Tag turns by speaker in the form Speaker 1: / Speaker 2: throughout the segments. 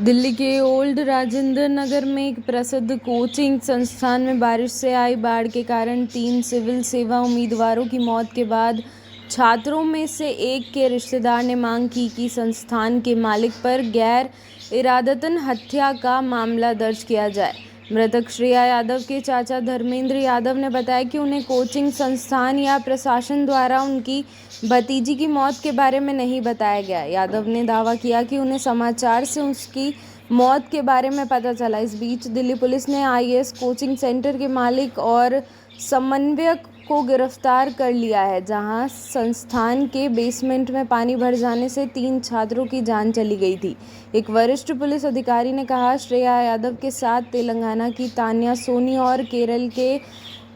Speaker 1: दिल्ली के ओल्ड राजेंद्र नगर में एक प्रसिद्ध कोचिंग संस्थान में बारिश से आई बाढ़ के कारण 3 सिविल सेवा उम्मीदवारों की मौत के बाद छात्रों में से एक के रिश्तेदार ने मांग की कि संस्थान के मालिक पर गैर इरादतन हत्या का मामला दर्ज किया जाए। मृतक श्रेया यादव के चाचा धर्मेंद्र यादव ने बताया कि उन्हें कोचिंग संस्थान या प्रशासन द्वारा उनकी भतीजी की मौत के बारे में नहीं बताया गया। यादव ने दावा किया कि उन्हें समाचार से उसकी मौत के बारे में पता चला। इस बीच दिल्ली पुलिस ने आईएस कोचिंग सेंटर के मालिक और समन्वयक को गिरफ्तार कर लिया है, जहां संस्थान के बेसमेंट में पानी भर जाने से 3 छात्रों की जान चली गई थी। एक वरिष्ठ पुलिस अधिकारी ने कहा, श्रेया यादव के साथ तेलंगाना की तान्या सोनी और केरल के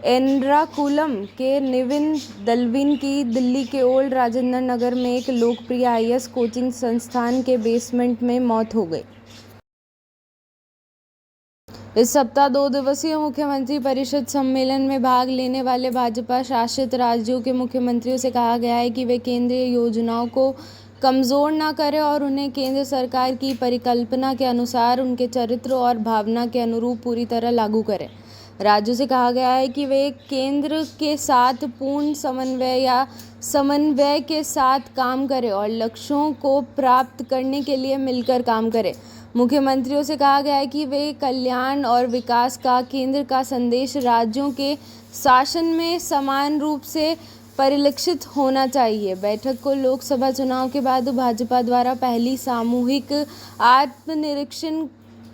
Speaker 1: एर्नाकुलम के निविन दलविन की दिल्ली के ओल्ड राजेंद्र नगर में एक लोकप्रिय आईएएस कोचिंग संस्थान के बेसमेंट में मौत हो गई। इस सप्ताह 2 दिवसीय मुख्यमंत्री परिषद सम्मेलन में भाग लेने वाले भाजपा शासित राज्यों के मुख्यमंत्रियों से कहा गया है कि वे केंद्रीय योजनाओं को कमज़ोर न करें और उन्हें केंद्र सरकार की परिकल्पना के अनुसार उनके चरित्र और भावना के अनुरूप पूरी तरह लागू करें। राज्यों से कहा गया है कि वे केंद्र के साथ पूर्ण समन्वय के साथ काम करें और लक्ष्यों को प्राप्त करने के लिए मिलकर काम करें। मुख्यमंत्रियों से कहा गया है कि वे कल्याण और विकास का केंद्र का संदेश राज्यों के शासन में समान रूप से परिलक्षित होना चाहिए। बैठक को लोकसभा चुनाव के बाद भाजपा द्वारा पहली सामूहिक आत्मनिरीक्षण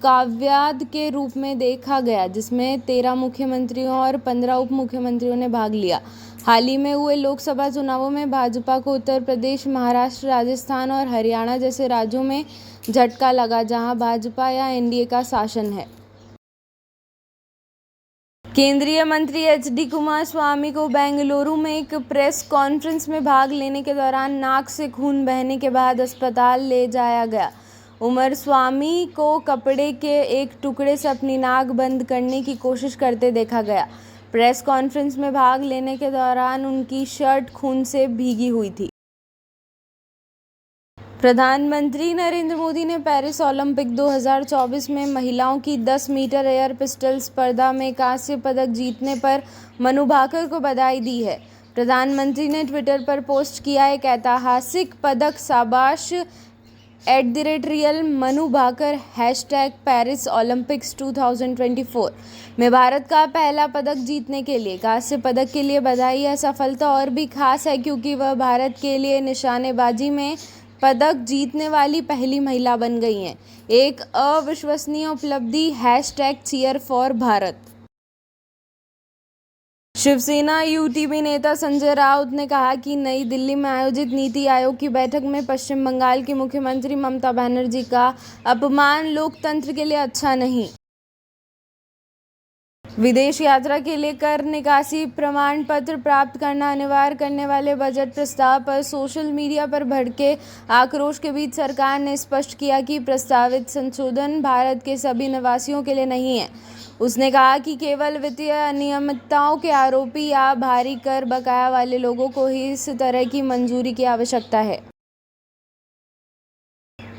Speaker 1: काव्याद के रूप में देखा गया, जिसमें 13 मुख्यमंत्रियों और 15 उप मुख्यमंत्रियों ने भाग लिया। हाल ही में हुए लोकसभा चुनावों में भाजपा को उत्तर प्रदेश, महाराष्ट्र, राजस्थान और हरियाणा जैसे राज्यों में झटका लगा, जहां भाजपा या एनडीए का शासन है। केंद्रीय मंत्री एचडी कुमारस्वामी को बेंगलुरु में एक प्रेस कॉन्फ्रेंस में भाग लेने के दौरान नाक से खून बहने के बाद अस्पताल ले जाया गया। कुमारस्वामी को कपड़े के एक टुकड़े से अपनी नाक बंद करने की कोशिश करते देखा गया। प्रेस कॉन्फ्रेंस में भाग लेने के दौरान उनकी शर्ट खून से भीगी हुई थी। प्रधानमंत्री नरेंद्र मोदी ने पेरिस ओलंपिक 2024 में महिलाओं की 10 मीटर एयर पिस्टल स्पर्धा में कांस्य पदक जीतने पर मनु भाकर को बधाई दी है। प्रधानमंत्री ने ट्विटर पर पोस्ट किया, एक ऐतिहासिक पदक, शाबाश @real Manu Bhaker #Paris Olympics 2024 में भारत का पहला पदक जीतने के लिए कांस्य पदक के लिए बधाई। यह सफलता और भी खास है क्योंकि वह भारत के लिए निशानेबाजी में पदक जीतने वाली पहली महिला बन गई हैं। एक अविश्वसनीय उपलब्धि #cheer4Bharat। शिवसेना यूटीपी नेता संजय राउत ने कहा कि नई दिल्ली में आयोजित नीति आयोग की बैठक में पश्चिम बंगाल की मुख्यमंत्री ममता बनर्जी का अपमान लोकतंत्र के लिए अच्छा नहीं। विदेश यात्रा के लिए कर निकासी प्रमाण पत्र प्राप्त करना अनिवार्य करने वाले बजट प्रस्ताव पर सोशल मीडिया पर भड़के आक्रोश के बीच सरकार ने स्पष्ट किया कि प्रस्तावित संशोधन भारत के सभी निवासियों के लिए नहीं है। उसने कहा कि केवल वित्तीय अनियमितताओं के आरोपी या भारी कर बकाया वाले लोगों को ही इस तरह की मंजूरी की आवश्यकता है।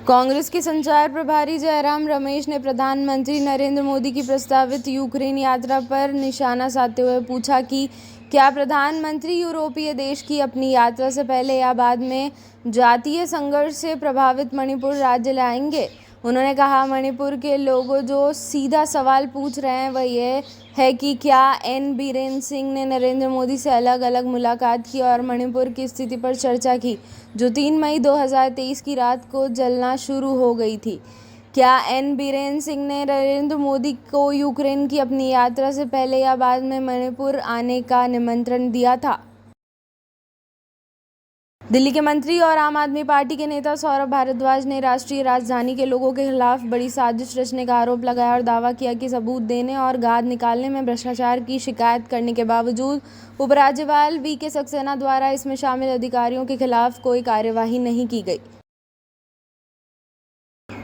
Speaker 1: कांग्रेस के संचार प्रभारी जयराम रमेश ने प्रधानमंत्री नरेंद्र मोदी की प्रस्तावित यूक्रेन यात्रा पर निशाना साधते हुए पूछा कि क्या प्रधानमंत्री यूरोपीय देश की अपनी यात्रा से पहले या बाद में जातीय संघर्ष से प्रभावित मणिपुर राज्य लाएंगे। उन्होंने कहा, मणिपुर के लोग जो सीधा सवाल पूछ रहे हैं वह यह है कि क्या एन बीरेन सिंह ने नरेंद्र मोदी से अलग अलग मुलाकात की और मणिपुर की स्थिति पर चर्चा की, जो 3 मई 2023 की रात को जलना शुरू हो गई थी। क्या एन बीरेन सिंह ने नरेंद्र मोदी को यूक्रेन की अपनी यात्रा से पहले या बाद में मणिपुर आने का निमंत्रण दिया था। दिल्ली के मंत्री और आम आदमी पार्टी के नेता सौरभ भारद्वाज ने राष्ट्रीय राजधानी के लोगों के खिलाफ बड़ी साजिश रचने का आरोप लगाया और दावा किया कि सबूत देने और गाद निकालने में भ्रष्टाचार की शिकायत करने के बावजूद उपराज्यपाल वीके सक्सेना द्वारा इसमें शामिल अधिकारियों के खिलाफ कोई कार्यवाही नहीं की गई।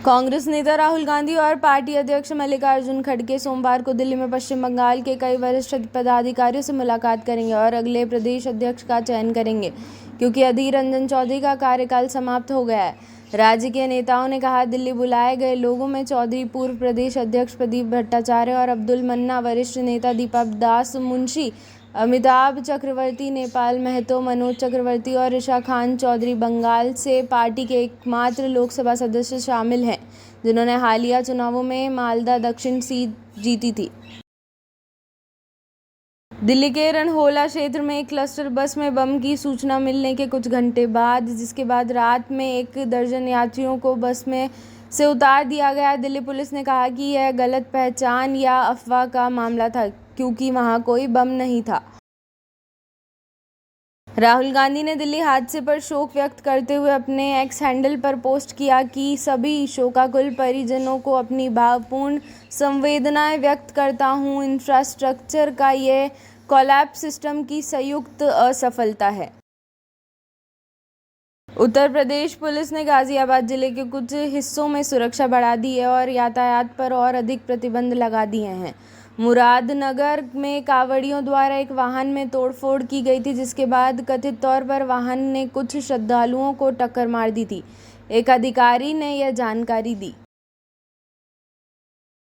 Speaker 1: कांग्रेस नेता राहुल गांधी और पार्टी अध्यक्ष मल्लिकार्जुन खड़गे सोमवार को दिल्ली में पश्चिम बंगाल के कई वरिष्ठ पदाधिकारियों से मुलाकात करेंगे और अगले प्रदेश अध्यक्ष का चयन करेंगे, क्योंकि अधीर रंजन चौधरी का कार्यकाल समाप्त हो गया है। राज्य के नेताओं ने कहा, दिल्ली बुलाए गए लोगों में चौधरी पूर्व प्रदेश अध्यक्ष प्रदीप भट्टाचार्य और अब्दुल मन्ना, वरिष्ठ नेता दीपक दास मुंशी, अमिताभ चक्रवर्ती, नेपाल महतो, मनोज चक्रवर्ती और ऋषा खान चौधरी बंगाल से पार्टी के एकमात्र लोकसभा सदस्य शामिल हैं जिन्होंने हालिया चुनावों में मालदा दक्षिण सीट जीती थी। दिल्ली के रणहोला क्षेत्र में एक क्लस्टर बस में बम की सूचना मिलने के कुछ घंटे बाद, जिसके बाद रात में 1 दर्जन यात्रियों को बस में से उतार दिया गया। दिल्ली पुलिस ने कहा कि यह गलत पहचान या अफवाह का मामला था क्योंकि वहां कोई बम नहीं था। राहुल गांधी ने दिल्ली हादसे पर शोक व्यक्त करते हुए अपने एक्स हैंडल पर पोस्ट किया कि सभी शोकाकुल परिजनों को अपनी भावपूर्ण संवेदनाएं व्यक्त करता हूं। इंफ्रास्ट्रक्चर का ये कोलैप्स सिस्टम की संयुक्त असफलता है। उत्तर प्रदेश पुलिस ने गाजियाबाद जिले के कुछ हिस्सों में सुरक्षा बढ़ा दी है और यातायात पर और अधिक प्रतिबंध लगा दिए हैं। मुरादनगर में कांवड़ियों द्वारा एक वाहन में तोड़फोड़ की गई थी, जिसके बाद कथित तौर पर वाहन ने कुछ श्रद्धालुओं को टक्कर मार दी थी। एक अधिकारी ने यह जानकारी दी।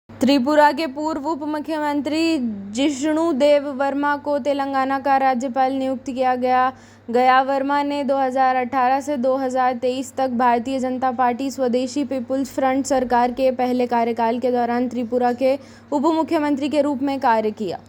Speaker 1: त्रिपुरा के पूर्व उप मुख्यमंत्री जिष्णु देव वर्मा को तेलंगाना का राज्यपाल नियुक्त किया गया। वर्मा ने 2018 से 2023 तक भारतीय जनता पार्टी स्वदेशी पीपुल्स फ्रंट सरकार के पहले कार्यकाल के दौरान त्रिपुरा के उप मुख्यमंत्री के रूप में कार्य किया।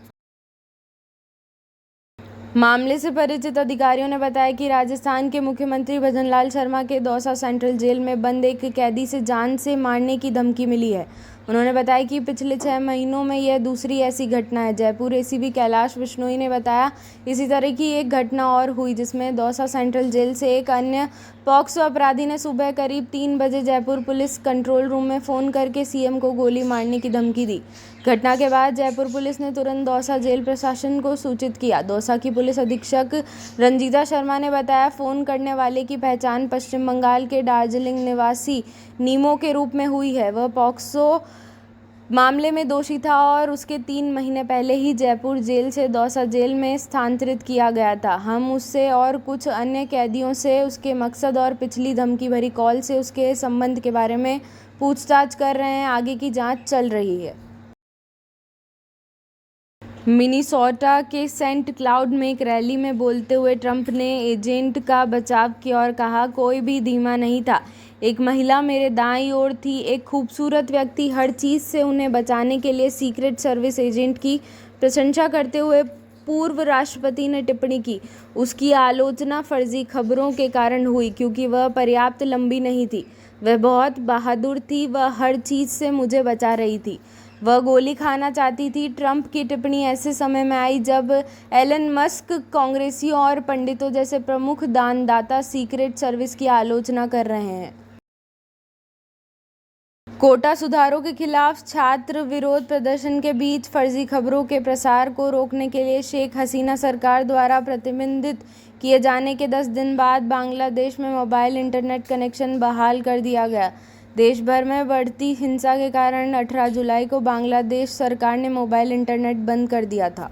Speaker 1: मामले से परिचित अधिकारियों ने बताया कि राजस्थान के मुख्यमंत्री भजनलाल शर्मा के दौसा सेंट्रल जेल में बंद एक कैदी से जान से मारने की धमकी मिली है। उन्होंने बताया कि पिछले 6 महीनों में यह दूसरी ऐसी घटना है। जयपुर एसीपी कैलाश बिश्नोई ने बताया, इसी तरह की एक घटना और हुई जिसमें दौसा सेंट्रल जेल से एक अन्य पॉक्सो अपराधी ने सुबह करीब 3 बजे जयपुर पुलिस कंट्रोल रूम में फ़ोन करके सीएम को गोली मारने की धमकी दी। घटना के बाद जयपुर पुलिस ने तुरंत दौसा जेल प्रशासन को सूचित किया। दौसा की पुलिस अधीक्षक रंजीता शर्मा ने बताया, फ़ोन करने वाले की पहचान पश्चिम बंगाल के दार्जिलिंग निवासी नीमो के रूप में हुई है। वह पॉक्सो मामले में दोषी था और उसके 3 महीने पहले ही जयपुर जेल से दौसा जेल में स्थानांतरित किया गया था। हम उससे और कुछ अन्य कैदियों से उसके मकसद और पिछली धमकी भरी कॉल से उसके संबंध के बारे में पूछताछ कर रहे हैं। आगे की जांच चल रही है। मिनीसोटा के सेंट क्लाउड में एक रैली में बोलते हुए ट्रंप ने एजेंट का बचाव किया और कहा, कोई भी धीमा नहीं था। एक महिला मेरे दाईं ओर थी। एक खूबसूरत व्यक्ति। हर चीज़ से उन्हें बचाने के लिए सीक्रेट सर्विस एजेंट की प्रशंसा करते हुए पूर्व राष्ट्रपति ने टिप्पणी की। उसकी आलोचना फर्जी खबरों के कारण हुई क्योंकि वह पर्याप्त लंबी नहीं थी। वह बहुत बहादुर थी। वह हर चीज़ से मुझे बचा रही थी। वह गोली खाना चाहती थी। ट्रंप की टिप्पणी ऐसे समय में आई जब एलन मस्क कांग्रेसियों और पंडितों जैसे प्रमुख दानदाता सीक्रेट सर्विस की आलोचना कर रहे हैं। कोटा सुधारों के खिलाफ छात्र विरोध प्रदर्शन के बीच फर्जी खबरों के प्रसार को रोकने के लिए शेख हसीना सरकार द्वारा प्रतिबंधित किए जाने के 10 दिन बाद बांग्लादेश में मोबाइल इंटरनेट कनेक्शन बहाल कर दिया गया। देश भर में बढ़ती हिंसा के कारण 18 जुलाई को बांग्लादेश सरकार ने मोबाइल इंटरनेट बंद कर दिया था।